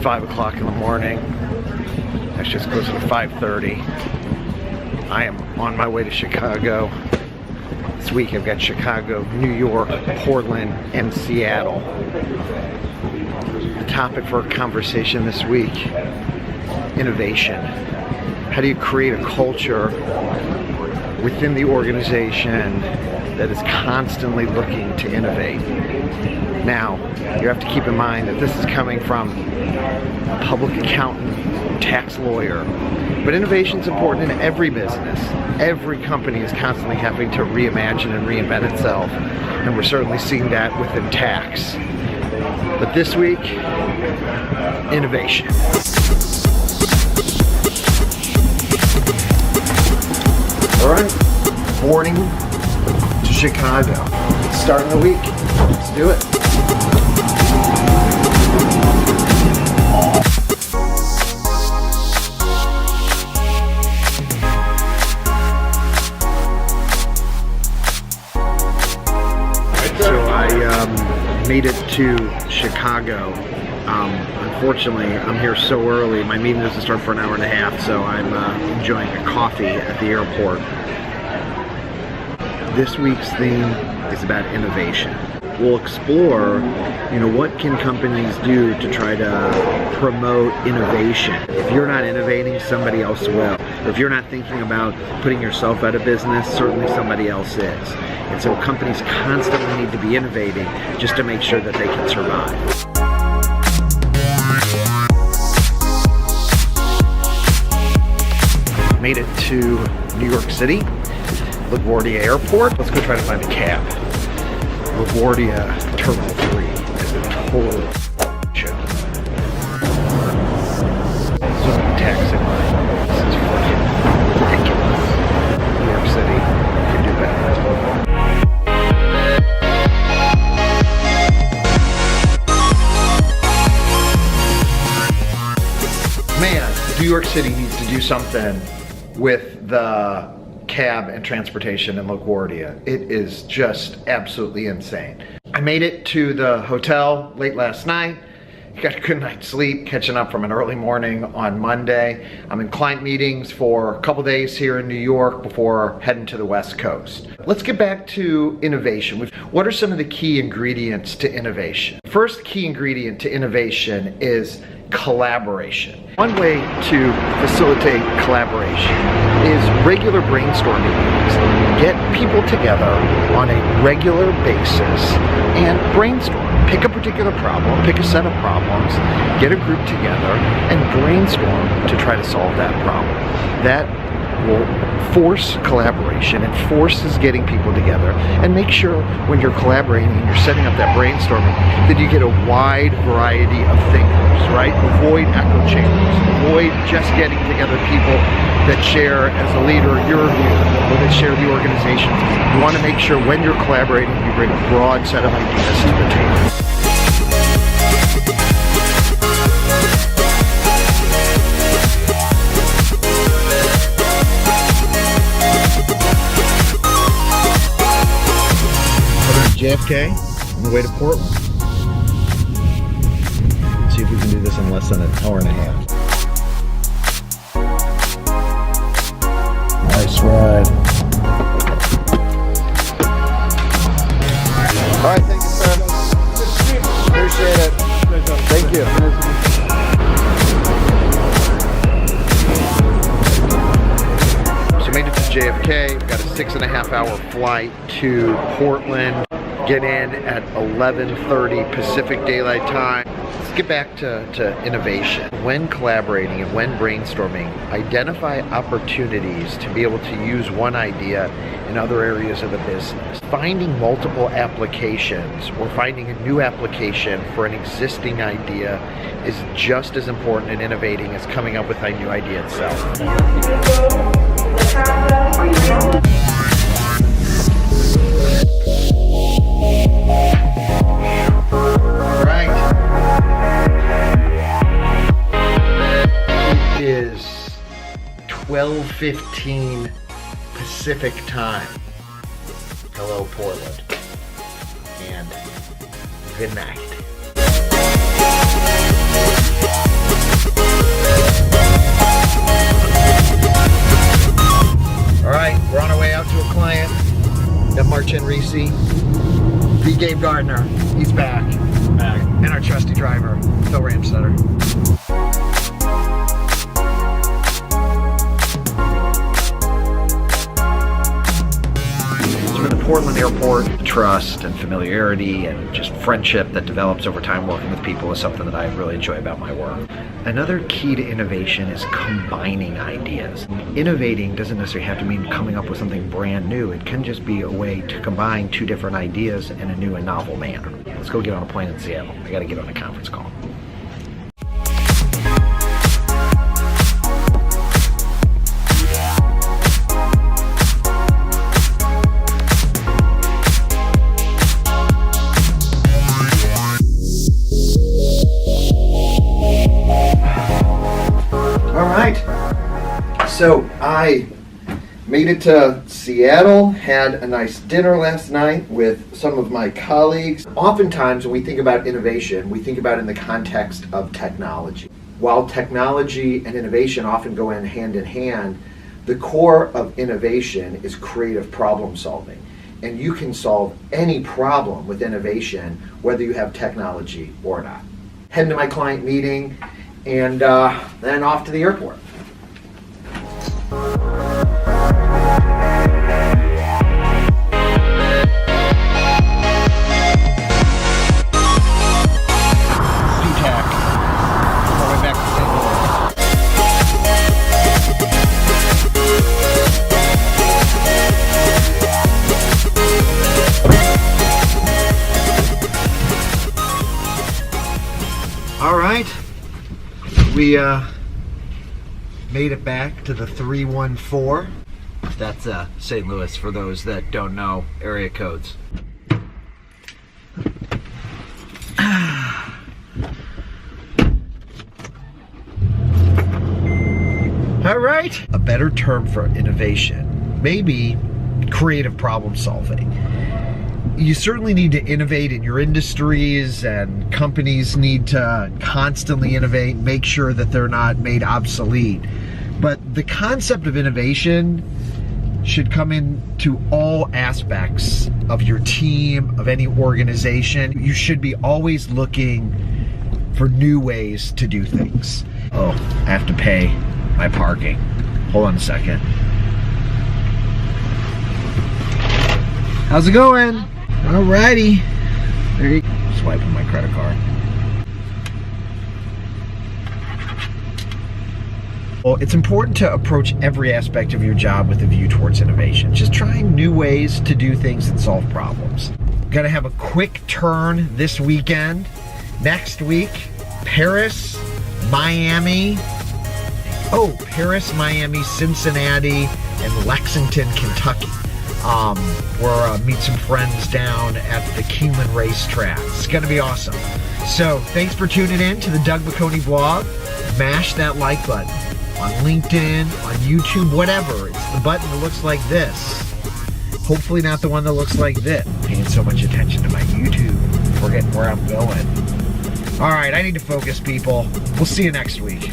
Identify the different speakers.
Speaker 1: 5 o'clock in the morning. That's just closer to 5:30. I am on my way to Chicago. This week I've got Chicago, New York, Portland, and Seattle. The topic for a conversation this week, innovation. How do you create a culture within the organization that is constantly looking to innovate? Now, you have to keep in mind that this is coming from a public accountant, tax lawyer, but innovation is important in every business. Every company is constantly having to reimagine and reinvent itself, and we're certainly seeing that within tax. But this week, innovation. All right, boarding to Chicago. Starting the week. Let's do it. So I made it to Chicago. Unfortunately, I'm here so early. My meeting doesn't start for an hour and a half, so I'm enjoying a coffee at the airport. This week's theme is about innovation. We'll explore, what can companies do to try to promote innovation. If you're not innovating, somebody else will. Or if you're not thinking about putting yourself out of business, certainly somebody else is. And so companies constantly need to be innovating just to make sure that they can survive. Made it to New York City, LaGuardia Airport. Let's go try to find a cab. LaGuardia Terminal 3 is a total show. So taxi line. This is fucking ridiculous. New York City can do better. Man, New York City needs to do something with the cab and transportation in LaGuardia. It is just absolutely insane. I made it to the hotel late last night. Got a good night's sleep, catching up from an early morning on Monday. I'm in client meetings for a couple days here in New York before heading to the West Coast. Let's get back to innovation. What are some of the key ingredients to innovation? First key ingredient to innovation is collaboration. One way to facilitate collaboration is regular brainstorming meetings. Get people together on a regular basis and brainstorm. Pick a particular problem, pick a set of problems, get a group together and brainstorm to try to solve that problem. That will force collaboration and forces getting people together, and make sure when you're collaborating and you're setting up that brainstorming that you get a wide variety of thinkers, right? Avoid echo chambers, avoid just getting together people that share as a leader your view or that share the organization's view. You want to make sure when you're collaborating you bring a broad set of ideas to the table. JFK on the way to Portland. Let's see if we can do this in less than an hour and a half. Nice ride. All right, thank you, sir. Appreciate it. Thank you. So made it to JFK. We've got a 6.5-hour flight to Portland. Get in at 11:30 Pacific Daylight Time. Let's get back to innovation. When collaborating and when brainstorming, identify opportunities to be able to use one idea in other areas of the business. Finding multiple applications or finding a new application for an existing idea is just as important in innovating as coming up with a new idea itself. It is 12:15 Pacific time. Hello, Portland, and good night. Phil Ramstetter. In the Portland airport, trust and familiarity and just friendship that develops over time working with people is something that I really enjoy about my work. Another key to innovation is combining ideas. Innovating doesn't necessarily have to mean coming up with something brand new. It can just be a way to combine two different ideas in a new and novel manner. Let's go get on a plane in Seattle. I gotta get on a conference call. So I made it to Seattle, had a nice dinner last night with some of my colleagues. Oftentimes when we think about innovation, we think about it in the context of technology. While technology and innovation often go in hand, the core of innovation is creative problem solving. And you can solve any problem with innovation, whether you have technology or not. Heading to my client meeting and then off to the airport. All right, we made it back to the 314. That's St. Louis for those that don't know area codes. All right, a better term for innovation, maybe creative problem solving. You certainly need to innovate in your industries, and companies need to constantly innovate, make sure that they're not made obsolete. But the concept of innovation should come into all aspects of your team, of any organization. You should be always looking for new ways to do things. Oh, I have to pay my parking. Hold on a second. How's it going? Alrighty. There you go. Swiping my credit card. Well, it's important to approach every aspect of your job with a view towards innovation. Just trying new ways to do things and solve problems. Gonna have a quick turn this weekend. Next week, Paris, Miami. Oh, Paris, Miami, Cincinnati, and Lexington, Kentucky. We'll meet some friends down at the Keeneland racetrack. It's gonna be awesome. So thanks for tuning in to the Doug McConey blog. Mash that like button on LinkedIn, on YouTube, whatever. It's the button that looks like this. Hopefully not the one that looks like this. I'm paying so much attention to my YouTube, forgetting where I'm going. All right, I need to focus, people. We'll see you next week.